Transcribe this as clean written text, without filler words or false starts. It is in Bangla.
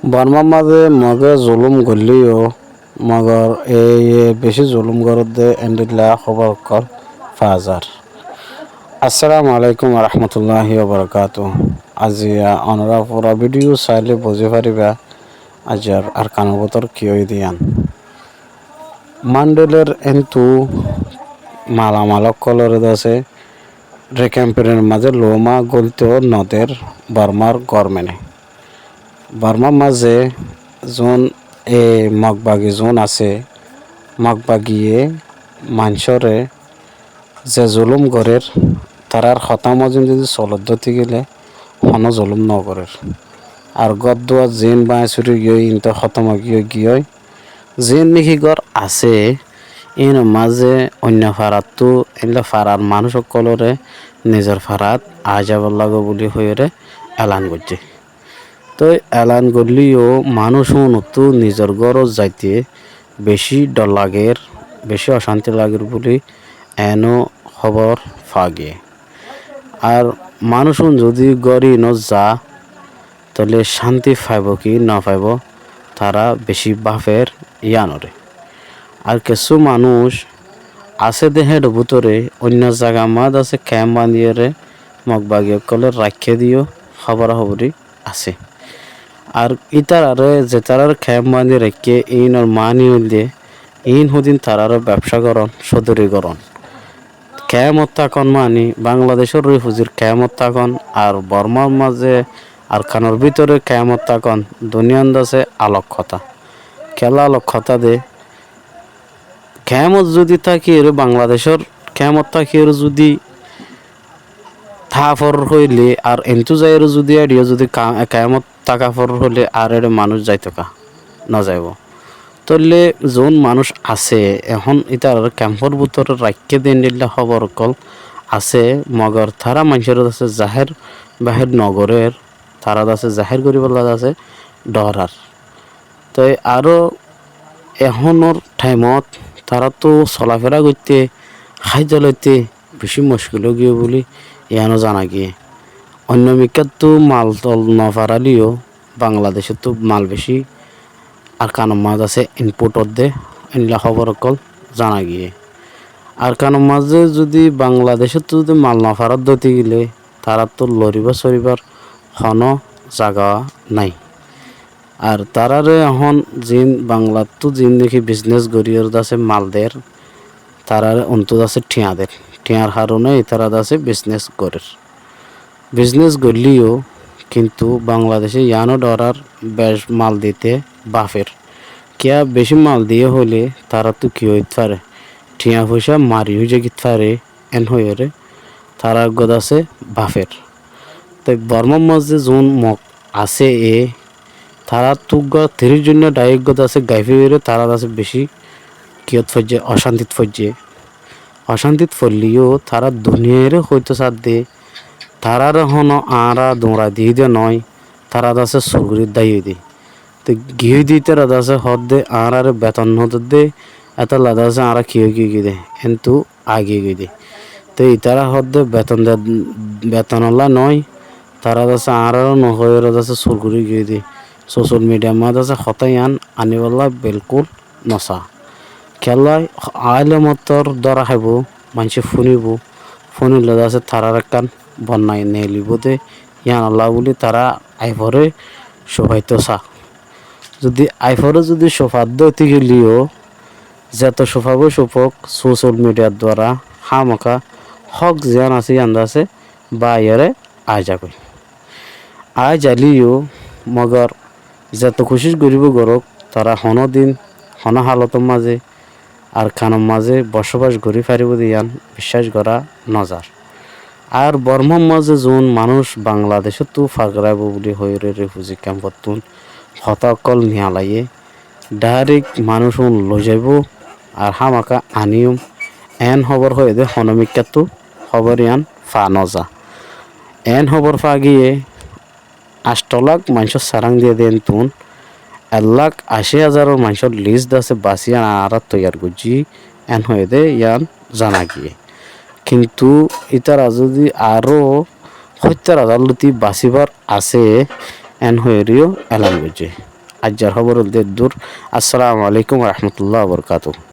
বর্মার মাঝে মগে জুলুম করলিও মগর এই বেশি জুলুম করতে এন্ডিল্লা খবর কল ফাজার। আসসালামু আলাইকুম রহমতুল্লাহি ওবরকাত। আজি অনরা পুরা ভিডিও চাইলে বুঝি পারিবা আজার আর কানবতর কিয় দিয়ান মান্ডেলের এন্তু মালামালক কলরে আছে রেক্যাম্পের মাঝে লোমা গলিত নদের বর্মার গরমেনে বর্মার মাঝে যোন এ মগবাগি যোন আছে মগবাগিয়ে মানুষরে যে জুলুম গরের তারার হতামজিন যদি চলদ্ধতি গেলে হন জুলুম নগরের আর গদ্দুয়া জিন বাঁচুরি গিয়ে ইন্ত হতম গিয়ে জিন নিহি গর আছে ইন মাঝে অন্য ফারাতটো এলে ফারার মানুষ সকলরে নিজের ফারাত আ যাব লাগো বলি হয়ে এলান করছে। তো এলান করলিও মানুষ নতু নিজের গরজ যাইতে বেশি ডর লাগের বেশি অশান্তি লাগের বলি এনো খবর ফাগে। আর মানুষ যদি গড়ি ন যা তাহলে শান্তি পাইব কি না পাইব তারা বেশি বাফের ইয়ানরে। আর কিছু মানুষ আছে দেহের ভিতরে অন্য জায়গা মাদ আছে ক্যাম্প বাঁধিয়ে মগবাগিয়ে কলে রাখে দিও খবরাখবরি আছে। আর ইতারারে যে তারার ক্যাম্প বাঁধিয়ে রেখে ইনর মানি হইলে ইন হদিন তারার ব্যবসা করন সদরীকরণ কেয়ামত তাকন মানি বাংলাদেশের রিফুজির কেয়ামত তাকন আর বর্মার মাঝে আর খানোর ভিতরে কেয়ামত তাকন দুনিয়ান দাসে আলক্ষতা খেলা আলক্ষতা দে কেয়ামত যদি থাকি এর বাংলাদেশের কেয়ামত থাকি এর যদি থাফর হইলে আর এন্তু যাইয়ের যদি আডিও যদি কেয়ামত তাকাফর হইলে আর এর মানুষ যাইতো কা না যাইব তলে যোন মানুষ আছে এখন ইতার ক্যাম্পর ভিতরে রাখকে দিন দিলে খবর কল আছে মগর তারা মানুষের আছে জাহের বাহের নগরের তারা আছে জাহের করিবলা আছে ডরার। তো আরও এখনের টাইমত তারা তো চলাফেরা করতে খাদ্য লইতে বেশি মুশকিল গিয়ে বলি এখানে জানা গিয়ে অন্য মিকাত তো মাল তল নফারালিও বাংলাদেশে তো মাল বেশি আর কানো মাছ আছে ইনপুটর দে এনলা খবর কল জানা গিয়ে। আর কানো মাঝে যদি বাংলাদেশে তো যদি মাল নফারত দতে গেলে তারা তো লড়িবা চড়িবার হন জায়গা নাই। আর তারারে এখন জিন বাংলার তো জিন দেখি বিজনেস গড়িয়র আছে মালদের তারারে অন্তত আছে ঠিয়াদের ঠিয়ার কারণে তারা আছে বিজনেস গড়ের বিজনেস গড়লিও কিন্তু বাংলাদেশে ইয়ানো ডরার বেশ মাল দিতে বাফের কিয়া বেশি মাল দিয়ে হলে তারা তো কি হইতে পারে ঠিয়া পয়সা মারি হয়ে যে গিতে পারে এন হয়ে তারা গদ আছে বাফের। তাই বর্মার মাঝে যোন মগ আছে তারা তুক 30 জন্য ডাইরেক্ট গদ আছে গাইফে বেরো তারা আছে বেশি কিয়ত ফজে অশান্তিত ফললিও তারা দুনিয়ার হইতো সাথ দে তারার হন আরা দৌড়া দিয়ে নয় তারা আছে সরগুরির দায়ী দে। তো গিয়ে দিতে রাধা আছে হদ দে আর বেতন হতে দে এত লাদা আছে আর কিয়ে দে কিন্তু আগে গিয়ে দে। তো ইতারা হদ দে বেতনলা নয় তারা আছে আর নহয়ে আছে সরগুরি গিয়ে দে সোশ্যাল মিডিয়া মাদ আছে হতাই আনিবলা বিলকুল নসা খেলায় আইলে মতর দরা খাইব মানুষে ফোনিলে আছে তারার একখান বন্যায় নেলিব দে ইয়ান আল্লাহ বলি তারা আইভরে সবাইতো চা যদি আইফরে যদি সোফার দইতে গেলিও যত সোফাবো সোফক সোশ্যাল মিডিয়ার দ্বারা হামাকা হক জিয়ান আছে আন্দা আছে বা ইয়ারে আয় যাবে আয় জালিও মগর যত কোশিশ করিব গরক তারা দিন হালতের মাঝে আর খানোর মাঝে বসবাস করি পারিব দিয়ান বিশ্বাস করা নজার। আর বর্মার মাঝে যোন মানুষ বাংলাদেশে তো ফাগরাইব বলি হয়ে রিফিউজি ক্যাম্পত হতাকল নিয়ালাইয়ে ডাইরেক্ট মানুষ লৈ যাব আর হামাকা আনিম এন খবর হয়ে দে হনমিকাতো খবর ইয়ান ফা নজা এন খবর ফা গিয়ে 8 লাখ মানুষের সারাং দিয়ে দেন তুন 1,80,000 মানুষের লিস্ট আছে বাসিয়ান আর তৈয়ার করছি এন হয়ে দে ইয়ান জানা গিয়ে। কিন্তু ইতারা যদি আরও 70,000 লতি বাঁচিবার আছে এন হয়েরিও এলান বুঝে আজ্জার খবর দূর। আসসালামু আলাইকুম রহমতুল্লাহ বরকাত।